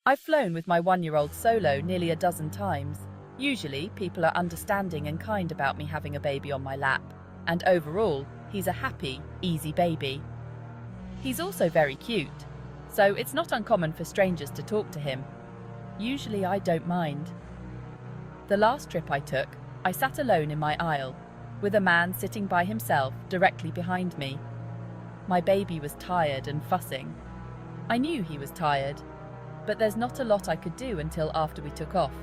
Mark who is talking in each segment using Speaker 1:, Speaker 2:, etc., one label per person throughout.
Speaker 1: I've flown with my 1-year-old solo nearly a dozen times. Usually, people are understanding and kind about me having a baby on my lap, and overall, he's a happy, easy baby. He's also very cute, so it's not uncommon for strangers to talk to him. Usually, I don't mind. The last trip I took, I sat alone in my aisle, with a man sitting by himself directly behind me. My baby was tired and fussing. I knew he was tired, but there's not a lot I could do until after we took off.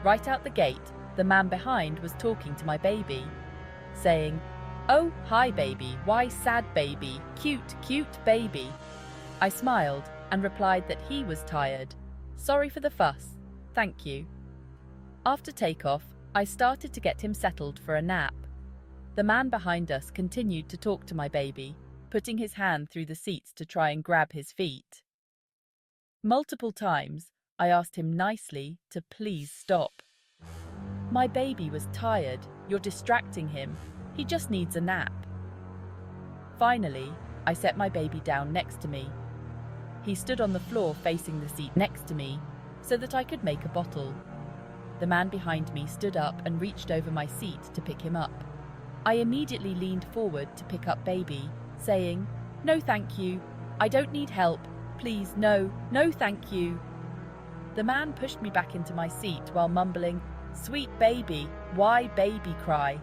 Speaker 1: Right out the gate, the man behind was talking to my baby, saying, "Oh, hi baby, why sad baby, cute, cute baby." I smiled and replied that he was tired. Sorry for the fuss, thank you. After takeoff, I started to get him settled for a nap. The man behind us continued to talk to my baby, putting his hand through the seats to try and grab his feet. Multiple times, I asked him nicely to please stop. My baby was tired, you're distracting him, he just needs a nap. Finally, I set my baby down next to me. He stood on the floor facing the seat next to me, so that I could make a bottle. The man behind me stood up and reached over my seat to pick him up. I immediately leaned forward to pick up baby, saying, "No thank you, I don't need help, please no, no thank you." The man pushed me back into my seat while mumbling, "Sweet baby, why baby cry?"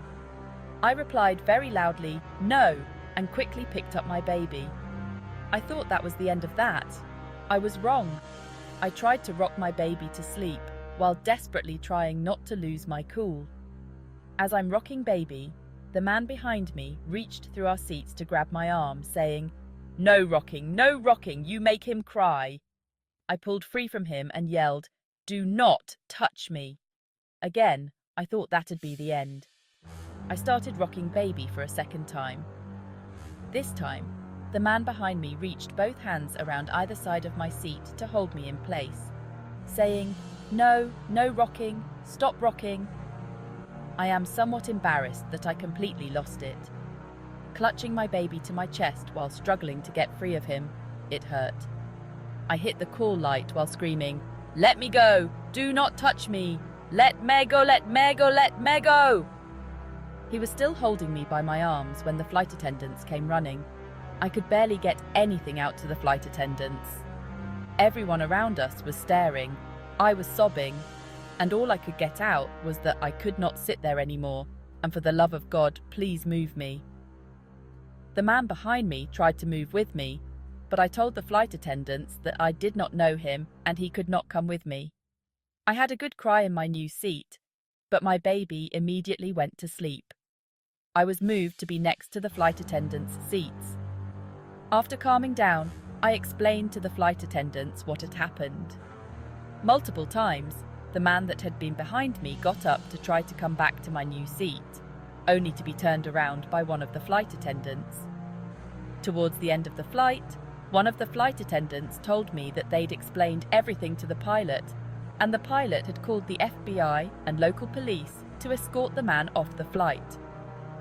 Speaker 1: I replied very loudly, "No," and quickly picked up my baby. I thought that was the end of that. I was wrong. I tried to rock my baby to sleep, while desperately trying not to lose my cool. As I'm rocking baby, the man behind me reached through our seats to grab my arm, saying, no rocking, you make him cry." I pulled free from him and yelled, "Do not touch me." Again, I thought that'd be the end. I started rocking baby for a second time. This time, the man behind me reached both hands around either side of my seat to hold me in place, saying, no rocking, stop rocking." I am somewhat embarrassed that I completely lost it. Clutching my baby to my chest while struggling to get free of him, it hurt. I hit the call light while screaming, "Let me go! Do not touch me! Let me go, let me go, let me go!" He was still holding me by my arms when the flight attendants came running. I could barely get anything out to the flight attendants. Everyone around us was staring. I was sobbing, and all I could get out was that I could not sit there anymore, and for the love of God, please move me. The man behind me tried to move with me, but I told the flight attendants that I did not know him and he could not come with me. I had a good cry in my new seat, but my baby immediately went to sleep. I was moved to be next to the flight attendants' seats. After calming down, I explained to the flight attendants what had happened. Multiple times, the man that had been behind me got up to try to come back to my new seat, only to be turned around by one of the flight attendants. Towards the end of the flight, one of the flight attendants told me that they'd explained everything to the pilot, and the pilot had called the FBI and local police to escort the man off the flight.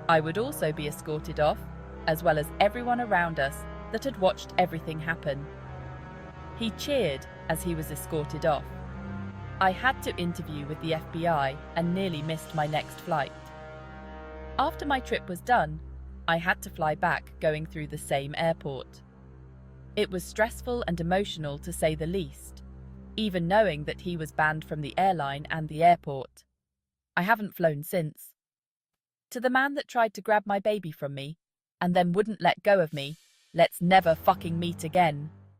Speaker 1: I would also be escorted off, as well as everyone around us that had watched everything happen. He cheered as he was escorted off. I had to interview with the FBI and nearly missed my next flight. After my trip was done, I had to fly back going through the same airport. It was stressful and emotional to say the least, even knowing that he was banned from the airline and the airport. I haven't flown since. To the man that tried to grab my baby from me and then wouldn't let go of me, let's never fucking meet again.